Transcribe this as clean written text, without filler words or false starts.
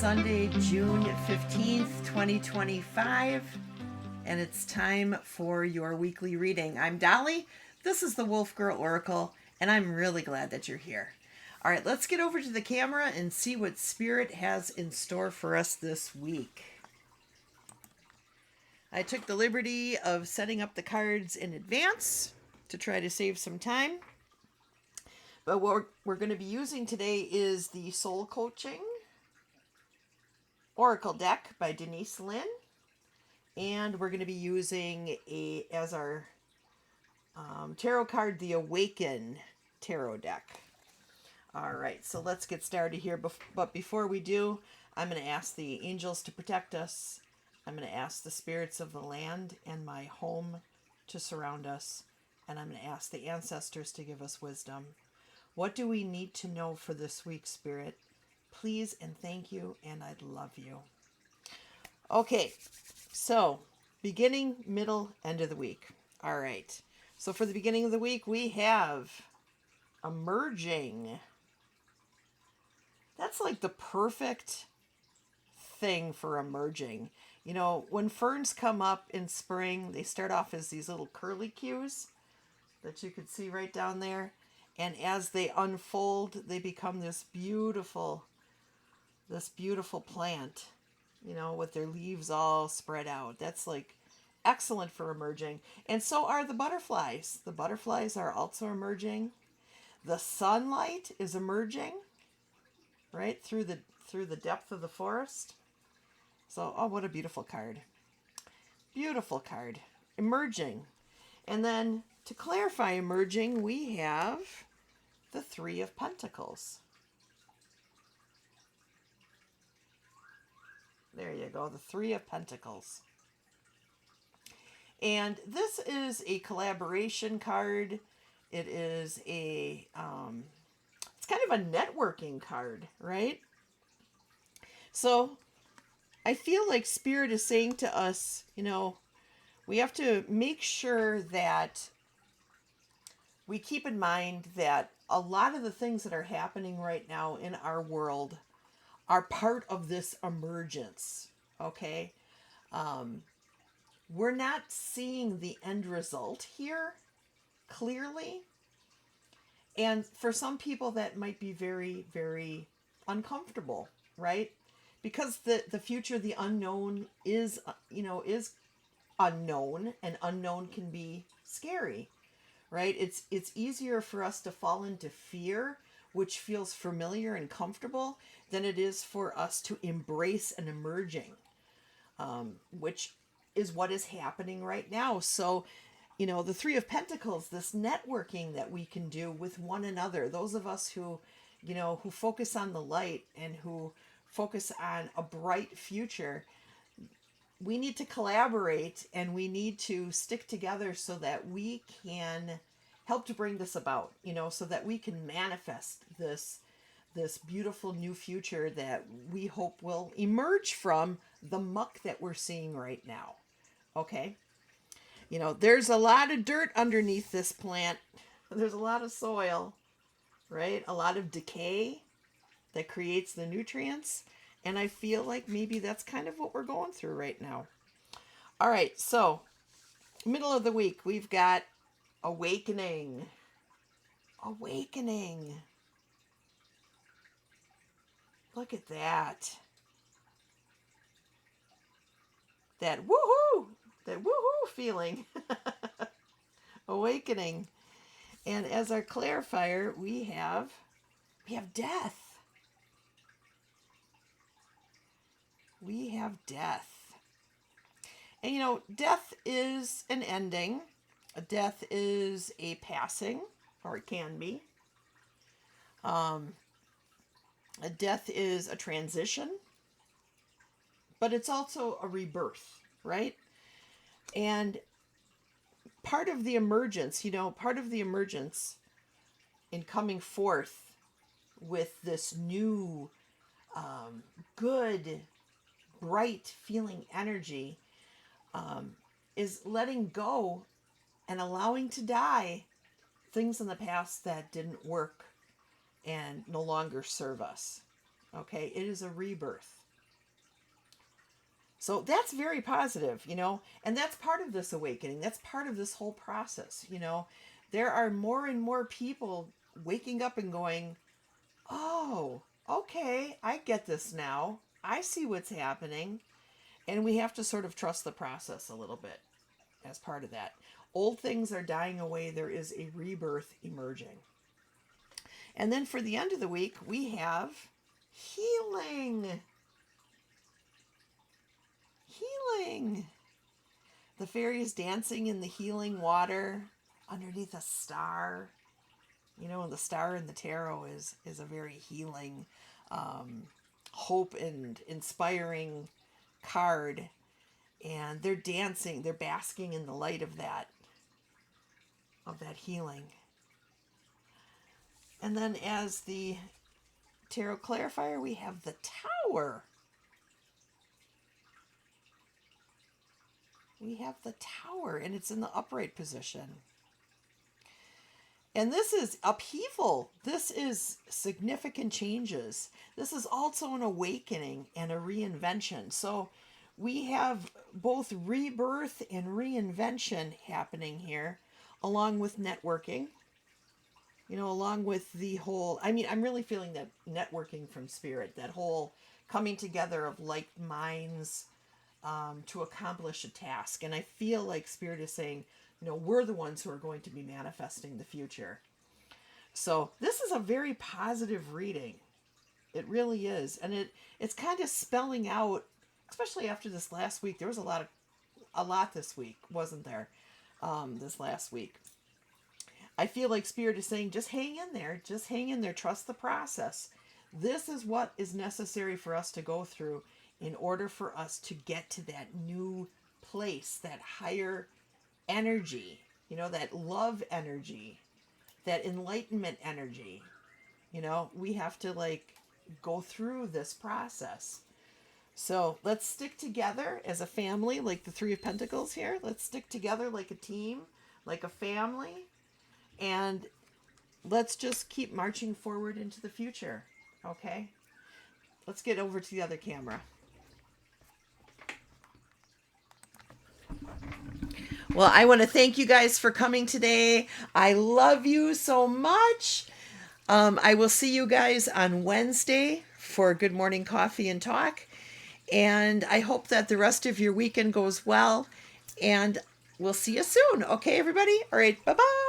Sunday, June 15th, 2025, and it's time for your weekly reading. I'm Dolly. This is the Wolf Girl Oracle, and I'm really glad that you're here. All right, let's get over to the camera and see what Spirit has in store for us this week. I took the liberty of setting up the cards in advance to try to save some time. But what we're going to be using today is the Soul Coaching Oracle deck by Denise Lynn. And we're going to be using as our tarot card, the Awaken Tarot deck. All right, so let's get started here. But before we do, I'm going to ask the angels to protect us. I'm going to ask the spirits of the land and my home to surround us. And I'm going to ask the ancestors to give us wisdom. What do we need to know for this week, Spirit? Please and thank you, and I'd love you. Okay, so beginning, middle, end of the week. All right, so for the beginning of the week, we have emerging. That's like the perfect thing for emerging. You know, when ferns come up in spring, they start off as these little curlicues that you can see right down there. And as they unfold, they become this beautiful plant, you know, with their leaves all spread out. That's like excellent for emerging. And so are the butterflies. The butterflies are also emerging. The sunlight is emerging, right, through the depth of the forest. So, oh, what a beautiful card. Beautiful card. Emerging. And then to clarify emerging, we have the Three of Pentacles. There you go, the Three of Pentacles. And this is a collaboration card. It is it's kind of a networking card, right? So I feel like Spirit is saying to us, you know, we have to make sure that we keep in mind that a lot of the things that are happening right now in our world are part of this emergence, okay? We're not seeing the end result here clearly. And for some people that might be very, very uncomfortable, right? Because the future, the unknown is unknown, and unknown can be scary, right? It's easier for us to fall into fear, which feels familiar and comfortable, than it is for us to embrace an emerging, which is what is happening right now. So, you know, the Three of Pentacles, this networking that we can do with one another, those of us who, you know, who focus on the light and who focus on a bright future, we need to collaborate and we need to stick together so that we can help to bring this about, you know, so that we can manifest this beautiful new future that we hope will emerge from the muck that we're seeing right now. Okay? You know, there's a lot of dirt underneath this plant. There's a lot of soil, right? A lot of decay that creates the nutrients. And I feel like maybe that's kind of what we're going through right now. All right, so middle of the week, we've got awakening. Awakening. Look at that. That woohoo! That woohoo feeling. Awakening. And as our clarifier, we have death. We have death. And you know, death is an ending. Death is a passing, or it can be. A death is a transition, but it's also a rebirth, right? And part of the emergence, you know, part of the emergence in coming forth with this new, good, bright feeling energy is letting go and allowing to die things in the past that didn't work and no longer serve us. Okay, it is a rebirth. So that's very positive, you know, and that's part of this awakening. That's part of this whole process, you know. There are more and more people waking up and going, oh, okay, I get this now. I see what's happening. And we have to sort of trust the process a little bit as part of that. Old things are dying away. There is a rebirth emerging. And then for the end of the week, we have healing. Healing. The fairies dancing in the healing water underneath a star. You know, the star in the tarot is a very healing, hope and inspiring card. And they're dancing, they're basking in the light of that healing. And then as the tarot clarifier, we have the Tower. We have the Tower, and it's in the upright position. And this is upheaval. This is significant changes. This is also an awakening and a reinvention. So we have both rebirth and reinvention happening here, along with networking. You know, along with the whole, I mean, I'm really feeling that networking from spirit, that whole coming together of like minds to accomplish a task. And I feel like spirit is saying, you know, we're the ones who are going to be manifesting the future. So this is a very positive reading. It really is. And it's kind of spelling out, especially after this last week. There was a lot this week, wasn't there? This last week. I feel like spirit is saying, just hang in there. Just hang in there. Trust the process. This is what is necessary for us to go through in order for us to get to that new place, that higher energy, you know, that love energy, that enlightenment energy. You know, we have to like go through this process. So let's stick together as a family, like the Three of Pentacles here. Let's stick together like a team, like a family, and let's just keep marching forward into the future. Okay? Let's get over to the other camera. Well, I want to thank you guys for coming today. I love you so much. I will see you guys on Wednesday for Good Morning Coffee and Talk. And I hope that the rest of your weekend goes well. And we'll see you soon. Okay, everybody? All right. Bye-bye.